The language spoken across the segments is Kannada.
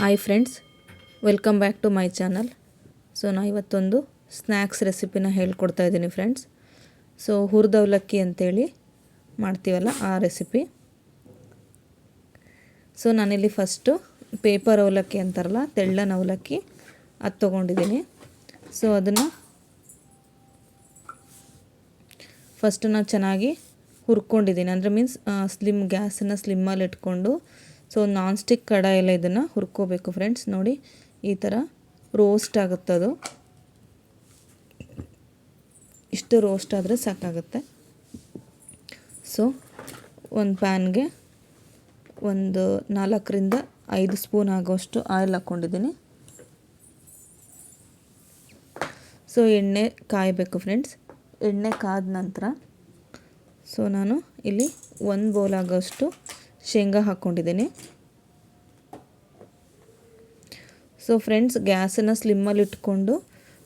Hi friends, welcome back to my channel. So ನಾನು ಇವತ್ತೊಂದು ಸ್ನ್ಯಾಕ್ಸ್ ರೆಸಿಪಿನ ಹೇಳ್ಕೊಡ್ತಾ ಇದ್ದೀನಿ ಫ್ರೆಂಡ್ಸ್. ಸೊ ಹುರಿದ ಅವಲಕ್ಕಿ ಅಂತೇಳಿ ಮಾಡ್ತೀವಲ್ಲ ಆ ರೆಸಿಪಿ. ಸೊ ನಾನಿಲ್ಲಿ ಫಸ್ಟು ಪೇಪರ್ ಅವಲಕ್ಕಿ ಅಂತಾರಲ್ಲ, ತೆಳ್ಳನ ಅವಲಕ್ಕಿ ಅದು ತೊಗೊಂಡಿದ್ದೀನಿ. ಸೊ ಅದನ್ನು ಫಸ್ಟು ನಾನು ಚೆನ್ನಾಗಿ ಹುರ್ಕೊಂಡಿದ್ದೀನಿ. ಅಂದರೆ ಮೀನ್ಸ್ ಗ್ಯಾಸನ್ನು ಸ್ಲಿಮ್ಮಲ್ಲಿ ಇಟ್ಕೊಂಡು ಸೊ ನಾನ್ ಸ್ಟಿಕ್ ಕಡಾಯೆಲ್ಲ ಇದನ್ನು ಹುರ್ಕೋಬೇಕು ಫ್ರೆಂಡ್ಸ್. ನೋಡಿ ಈ ಥರ ರೋಸ್ಟ್ ಆಗುತ್ತದು. ಇಷ್ಟು ರೋಸ್ಟ್ ಆದರೆ ಸಾಕಾಗುತ್ತೆ. ಸೊ ಒಂದು ಪ್ಯಾನ್ಗೆ ಒಂದು 4ರಿಂದ 5 ಸ್ಪೂನ್ ಆಗೋಷ್ಟು ಆಯಿಲ್ ಹಾಕ್ಕೊಂಡಿದ್ದೀನಿ. ಸೊ ಎಣ್ಣೆ ಕಾಯಬೇಕು ಫ್ರೆಂಡ್ಸ್. ಎಣ್ಣೆ ಕಾದ ನಂತರ ಸೊ ನಾನು ಇಲ್ಲಿ 1 ಬೌಲ್ ಆಗೋಷ್ಟು ಶೇಂಗಾ ಹಾಕ್ಕೊಂಡಿದ್ದೀನಿ. ಸೊ ಫ್ರೆಂಡ್ಸ್, ಗ್ಯಾಸನ್ನು ಸ್ಲಿಮ್ಮಲ್ಲಿ ಇಟ್ಕೊಂಡು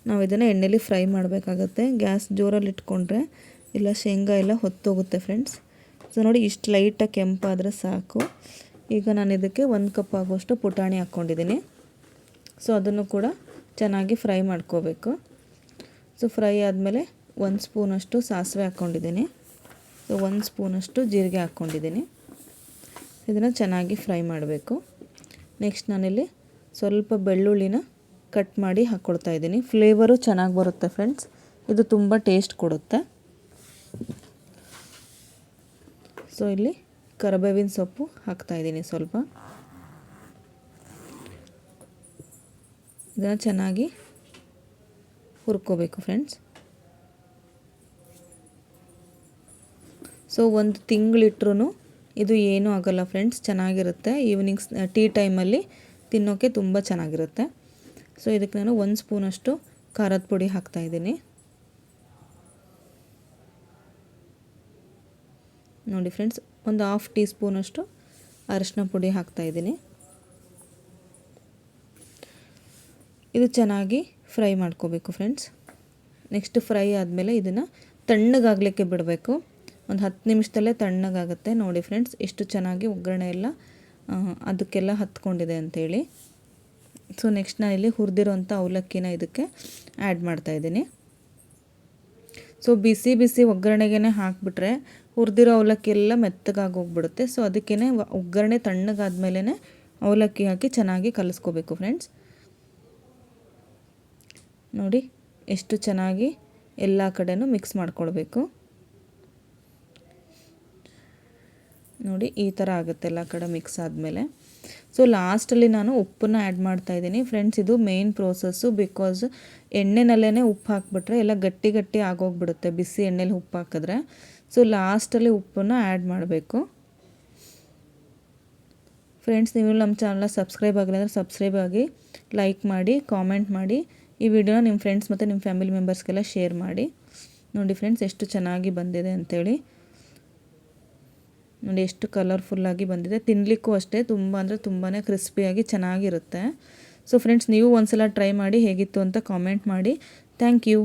ನಾವು ಇದನ್ನು ಎಣ್ಣೆಲಿ ಫ್ರೈ ಮಾಡಬೇಕಾಗತ್ತೆ. ಗ್ಯಾಸ್ ಜೋರಲ್ಲಿ ಇಟ್ಕೊಂಡ್ರೆ ಇಲ್ಲ ಶೇಂಗಾ ಎಲ್ಲ ಹೊತ್ತೋಗುತ್ತೆ ಫ್ರೆಂಡ್ಸ್. ಸೊ ನೋಡಿ ಇಷ್ಟು ಲೈಟಾಗಿ ಕೆಂಪಾದರೆ ಸಾಕು. ಈಗ ನಾನು ಇದಕ್ಕೆ 1 ಕಪ್ ಆಗೋಷ್ಟು ಪುಟಾಣಿ ಹಾಕ್ಕೊಂಡಿದ್ದೀನಿ. ಸೊ ಅದನ್ನು ಕೂಡ ಚೆನ್ನಾಗಿ ಫ್ರೈ ಮಾಡ್ಕೋಬೇಕು. ಸೊ ಫ್ರೈ ಆದಮೇಲೆ 1 ಸ್ಪೂನಷ್ಟು ಸಾಸಿವೆ ಹಾಕ್ಕೊಂಡಿದ್ದೀನಿ. ಸೊ 1 ಸ್ಪೂನಷ್ಟು ಜೀರಿಗೆ ಹಾಕ್ಕೊಂಡಿದ್ದೀನಿ. ಇದನ್ನು ಚೆನ್ನಾಗಿ ಫ್ರೈ ಮಾಡಬೇಕು. ನೆಕ್ಸ್ಟ್ ನಾನಿಲ್ಲಿ ಸ್ವಲ್ಪ ಬೆಳ್ಳುಳ್ಳಿನ ಕಟ್ ಮಾಡಿ ಹಾಕ್ಕೊಳ್ತಾ ಇದ್ದೀನಿ. ಫ್ಲೇವರು ಚೆನ್ನಾಗಿ ಬರುತ್ತೆ ಫ್ರೆಂಡ್ಸ್. ಇದು ತುಂಬ ಟೇಸ್ಟ್ ಕೊಡುತ್ತೆ. ಸೊ ಇಲ್ಲಿ ಕರಿಬೇವಿನ ಸೊಪ್ಪು ಹಾಕ್ತಾಯಿದ್ದೀನಿ ಸ್ವಲ್ಪ. ಇದನ್ನು ಚೆನ್ನಾಗಿ ಹುರ್ಕೋಬೇಕು ಫ್ರೆಂಡ್ಸ್. ಸೊ 1 ತಿಂಗಳಿಟ್ರೂ ಇದು ಏನೂ ಆಗೋಲ್ಲ ಫ್ರೆಂಡ್ಸ್, ಚೆನ್ನಾಗಿರುತ್ತೆ. ಈವ್ನಿಂಗ್ಸ್ ಟೀ ಟೈಮಲ್ಲಿ ತಿನ್ನೋಕ್ಕೆ ತುಂಬ ಚೆನ್ನಾಗಿರುತ್ತೆ. ಸೊ ಇದಕ್ಕೆ ನಾನು 1 ಸ್ಪೂನಷ್ಟು ಖಾರದ ಪುಡಿ ಹಾಕ್ತಾಯಿದ್ದೀನಿ. ನೋಡಿ ಫ್ರೆಂಡ್ಸ್, ಒಂದು 1/2 ಟೀ ಸ್ಪೂನಷ್ಟು ಅರಿಶಿನ ಪುಡಿ ಹಾಕ್ತಾಯಿದ್ದೀನಿ. ಇದು ಚೆನ್ನಾಗಿ ಫ್ರೈ ಮಾಡ್ಕೋಬೇಕು ಫ್ರೆಂಡ್ಸ್. ನೆಕ್ಸ್ಟ್ ಫ್ರೈ ಆದಮೇಲೆ ಇದನ್ನು ತಣ್ಣಗಾಗಲಿಕ್ಕೆ ಬಿಡಬೇಕು. ಒಂದು 10 ನಿಮಿಷದಲ್ಲೇ ತಣ್ಣಗಾಗುತ್ತೆ. ನೋಡಿ ಫ್ರೆಂಡ್ಸ್, ಎಷ್ಟು ಚೆನ್ನಾಗಿ ಒಗ್ಗರಣೆ ಎಲ್ಲ ಅದಕ್ಕೆಲ್ಲ ಹತ್ಕೊಂಡಿದೆ ಅಂಥೇಳಿ. ಸೊ ನೆಕ್ಸ್ಟ್ ನಾನಿಲ್ಲಿ ಹುರಿದಿರೋಂಥ ಅವಲಕ್ಕಿನ ಇದಕ್ಕೆ ಆ್ಯಡ್ ಮಾಡ್ತಾಯಿದ್ದೀನಿ. ಸೊ ಬಿಸಿ ಬಿಸಿ ಒಗ್ಗರಣೆಗೆ ಹಾಕಿಬಿಟ್ರೆ ಹುರಿದಿರೋ ಅವಲಕ್ಕಿ ಎಲ್ಲ ಮೆತ್ತಗಾಗಿ ಹೋಗ್ಬಿಡುತ್ತೆ. ಸೊ ಅದಕ್ಕೇ ಒಗ್ಗರಣೆ ತಣ್ಣಗಾದ್ಮೇಲೆ ಅವಲಕ್ಕಿ ಹಾಕಿ ಚೆನ್ನಾಗಿ ಕಲಿಸ್ಕೋಬೇಕು ಫ್ರೆಂಡ್ಸ್. ನೋಡಿ ಎಷ್ಟು ಚೆನ್ನಾಗಿ ಎಲ್ಲ ಕಡೆನೂ ಮಿಕ್ಸ್ ಮಾಡ್ಕೊಳ್ಬೇಕು. ನೋಡಿ ಈ ಥರ ಆಗುತ್ತೆ ಎಲ್ಲ ಕಡೆ ಮಿಕ್ಸ್ ಆದಮೇಲೆ. ಸೊ ಲಾಸ್ಟಲ್ಲಿ ನಾನು ಉಪ್ಪನ್ನ ಆ್ಯಡ್ ಮಾಡ್ತಾಯಿದ್ದೀನಿ ಫ್ರೆಂಡ್ಸ್. ಇದು ಮೇನ್ ಪ್ರೋಸೆಸ್ಸು. ಬಿಕಾಸ್ ಎಣ್ಣೆನಲ್ಲೇ ಉಪ್ಪು ಹಾಕಿಬಿಟ್ರೆ ಎಲ್ಲ ಗಟ್ಟಿ ಗಟ್ಟಿ ಆಗೋಗ್ಬಿಡುತ್ತೆ ಬಿಸಿ ಎಣ್ಣೆಲಿ ಉಪ್ಪು ಹಾಕಿದ್ರೆ. ಸೊ ಲಾಸ್ಟಲ್ಲಿ ಉಪ್ಪನ್ನು ಆ್ಯಡ್ ಮಾಡಬೇಕು ಫ್ರೆಂಡ್ಸ್. ನೀವು ನಮ್ಮ ಚಾನಲ್ನ ಸಬ್ಸ್ಕ್ರೈಬ್ ಆಗಿಲ್ಲ ಅಂದರೆ ಸಬ್ಸ್ಕ್ರೈಬ್ ಆಗಿ, ಲೈಕ್ ಮಾಡಿ, ಕಾಮೆಂಟ್ ಮಾಡಿ. ಈ ವಿಡಿಯೋನ ನಿಮ್ಮ ಫ್ರೆಂಡ್ಸ್ ಮತ್ತು ನಿಮ್ಮ ಫ್ಯಾಮಿಲಿ ಮೆಂಬರ್ಸ್ಗೆಲ್ಲ ಶೇರ್ ಮಾಡಿ. ನೋಡಿ ಫ್ರೆಂಡ್ಸ್, ಎಷ್ಟು ಚೆನ್ನಾಗಿ ಬಂದಿದೆ ಅಂಥೇಳಿ. ನೋಡಿ ಎಷ್ಟು ಕಲರ್ಫುಲ್ಲಾಗಿ ಬಂದಿದೆ. ತಿನ್ನಲಿಕ್ಕೂ ಅಷ್ಟೇ ತುಂಬ ಅಂದರೆ ತುಂಬಾ ಕ್ರಿಸ್ಪಿಯಾಗಿ ಚೆನ್ನಾಗಿರುತ್ತೆ. ಸೊ ಫ್ರೆಂಡ್ಸ್, ನೀವು ಒಂದ್ಸಲ ಟ್ರೈ ಮಾಡಿ ಹೇಗಿತ್ತು ಅಂತ ಕಾಮೆಂಟ್ ಮಾಡಿ. Thank you.